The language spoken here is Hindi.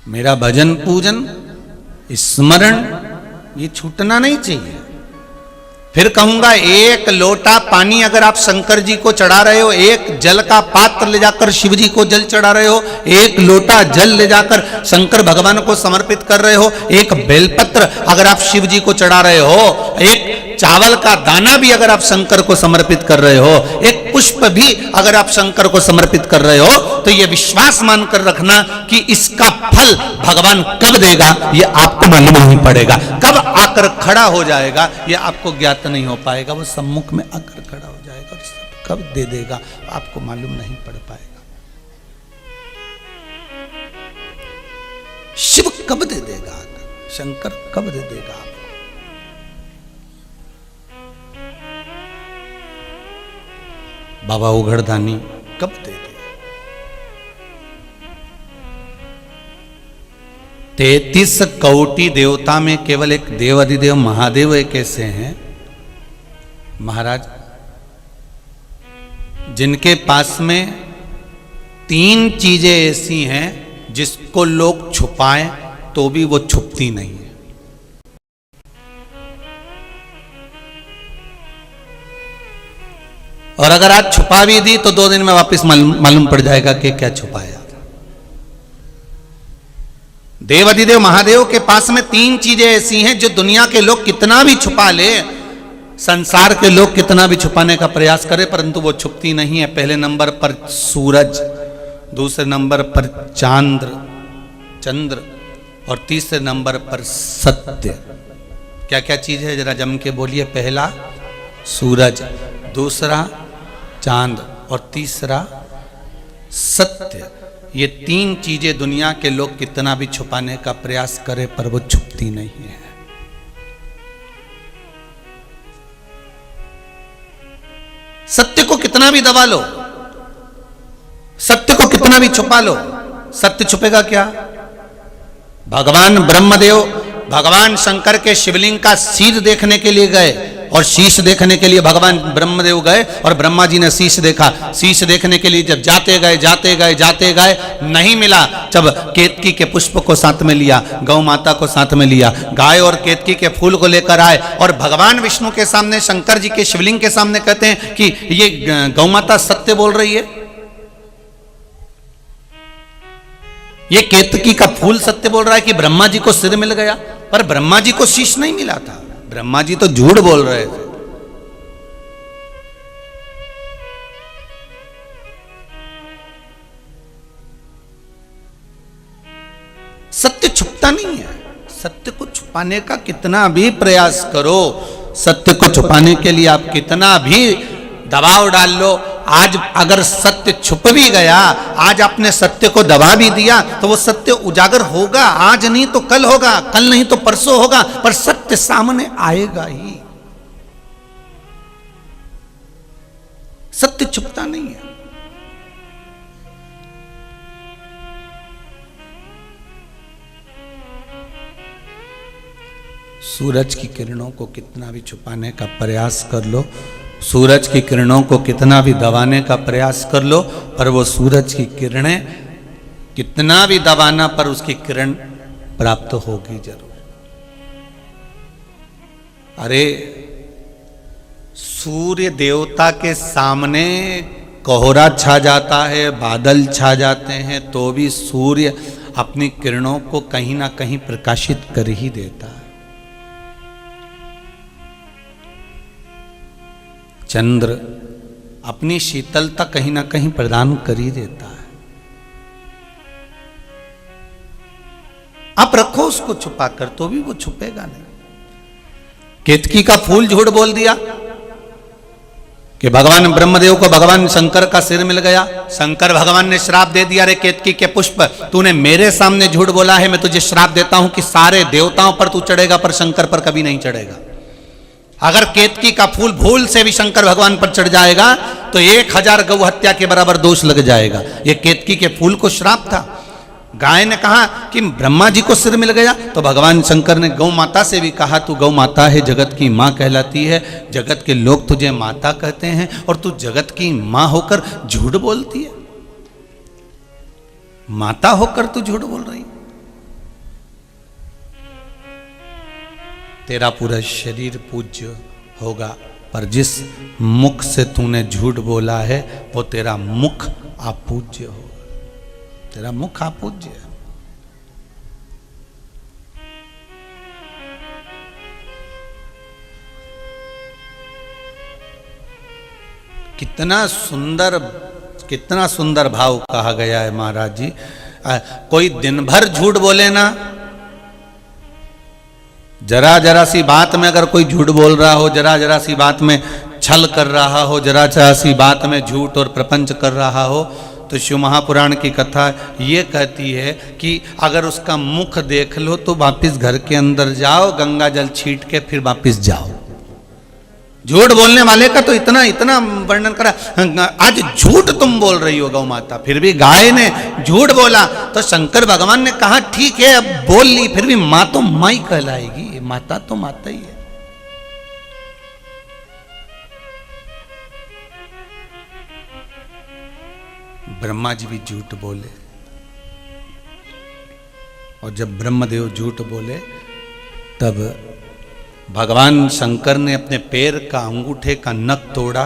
मेरा भजन पूजन स्मरण ये छूटना नहीं चाहिए। फिर कहूंगा एक लोटा पानी अगर आप शंकर जी को चढ़ा रहे हो, एक जल का पात्र ले जाकर शिव जी को जल चढ़ा रहे हो, एक लोटा जल ले जाकर शंकर भगवान को समर्पित कर रहे हो, एक बेलपत्र अगर आप शिव जी को चढ़ा रहे हो, एक चावल का दाना भी अगर आप शंकर को समर्पित कर रहे हो, एक पुष्प भी अगर आप शंकर को समर्पित कर रहे हो, तो यह विश्वास मानकर रखना कि इसका फल भगवान कब देगा ये आपको मालूम नहीं पड़ेगा। कब आकर खड़ा हो जाएगा ये आपको ज्ञात नहीं हो पाएगा। वो सम्मुख में आकर खड़ा हो जाएगा और सब कब दे देगा आपको मालूम नहीं पड़ पाएगा। शिव कब दे देगा, शंकर कब दे देगा आपको। बाबा उघड़दानी कब दे दे। 33 कोटि देवता में केवल एक देव अधिदेव महादेव एक ऐसे हैं महाराज जिनके पास में 3 चीजें ऐसी हैं जिसको लोग छुपाएं तो भी वो छुपती नहीं है। और अगर आज छुपा भी दी तो 2 दिन में वापस मालूम पड़ जाएगा कि क्या छुपाया। देव अधिदेव महादेव के पास में 3 चीजें ऐसी हैं जो दुनिया के लोग कितना भी छुपा ले, संसार के लोग कितना भी छुपाने का प्रयास करें, परंतु वो छुपती नहीं है। पहले नंबर पर सूरज, दूसरे नंबर पर चंद्र और तीसरे नंबर पर सत्य। क्या क्या चीज है जरा जम के बोलिए। पहला सूरज, दूसरा चांद और तीसरा सत्य। ये 3 चीजें दुनिया के लोग कितना भी छुपाने का प्रयास करें पर वो छुपती नहीं है। सत्य को कितना भी दबा लो, सत्य को कितना भी छुपा लो, सत्य छुपेगा क्या। भगवान ब्रह्मदेव भगवान शंकर के शिवलिंग का सिर देखने के लिए गए और शीश देखने के लिए भगवान ब्रह्मदेव गए और ब्रह्मा जी ने शीश देखा। शीश देखने के लिए जब जाते गए नहीं मिला। जब केतकी के पुष्प को साथ में लिया, गौ माता को साथ में लिया, गाय और केतकी के फूल को लेकर आए और भगवान विष्णु के सामने शंकर जी के शिवलिंग के सामने कहते हैं कि ये गौ माता सत्य बोल रही है, ये केतकी का फूल सत्य बोल रहा है कि ब्रह्मा जी को सिर मिल गया। पर ब्रह्मा जी को शीश नहीं मिला था, ब्रह्मा जी तो झूठ बोल रहे थे। सत्य छुपता नहीं है। सत्य को छुपाने का कितना भी प्रयास करो, सत्य को छुपाने के लिए आप कितना भी दबाव डाल लो, आज अगर सत्य छुप भी गया, आज आपने सत्य को दबा भी दिया तो वो सत्य उजागर होगा। आज नहीं तो कल होगा, कल नहीं तो परसों होगा, पर सत्य सामने आएगा ही। सत्य छुपता नहीं है। सूरज की किरणों को कितना भी छुपाने का प्रयास कर लो, सूरज की किरणों को कितना भी दबाने का प्रयास कर लो, पर वो सूरज की किरणें कितना भी दबाना पर उसकी किरण प्राप्त होगी जरूर। अरे सूर्य देवता के सामने कोहरा छा जाता है, बादल छा जाते हैं, तो भी सूर्य अपनी किरणों को कहीं ना कहीं प्रकाशित कर ही देता है। चंद्र अपनी शीतलता कहीं ना कहीं प्रदान कर ही देता है। आप रखो उसको छुपाकर तो भी वो छुपेगा नहीं। केतकी का फूल झूठ बोल दिया कि भगवान ब्रह्मदेव को भगवान शंकर का सिर मिल गया। शंकर भगवान ने श्राप दे दिया, रे केतकी के पुष्प तूने मेरे सामने झूठ बोला है, मैं तुझे श्राप देता हूं कि सारे देवताओं पर तू चढ़ेगा पर शंकर पर कभी नहीं चढ़ेगा। अगर केतकी का फूल भूल से भी शंकर भगवान पर चढ़ जाएगा तो 1000 गौ हत्या के बराबर दोष लग जाएगा। यह केतकी के फूल को श्राप था। गाय ने कहा कि ब्रह्मा जी को सिर मिल गया तो भगवान शंकर ने गौ माता से भी कहा तू गौ माता है, जगत की माँ कहलाती है, जगत के लोग तुझे माता कहते हैं और तू जगत की माँ होकर झूठ बोलती है, माता होकर तू झूठ बोल रही। तेरा पूरा शरीर पूज्य होगा, पर जिस मुख से तूने झूठ बोला है वो तेरा मुख अपूज्य होगा, तेरा मुख अपूज्य है। कितना सुंदर भाव कहा गया है महाराज जी। कोई दिन भर झूठ बोले ना, जरा जरा सी बात में अगर कोई झूठ बोल रहा हो, जरा जरा सी बात में छल कर रहा हो, जरा जरा सी बात में झूठ और प्रपंच कर रहा हो, तो शिव महापुराण की कथा ये कहती है कि अगर उसका मुख देख लो तो वापिस घर के अंदर जाओ, गंगा जल छीट के फिर वापिस जाओ। झूठ बोलने वाले का तो इतना इतना वर्णन करा। आज झूठ तुम बोल रही हो गौ माता, फिर भी गाय ने झूठ बोला तो शंकर भगवान ने कहा ठीक है अब बोल ली, फिर भी माँ तो माँ ही कहलाएगी, माता तो माता ही है। ब्रह्मा जी भी झूठ बोले, और जब ब्रह्मदेव झूठ बोले तब भगवान शंकर ने अपने पैर का अंगूठे का नख तोड़ा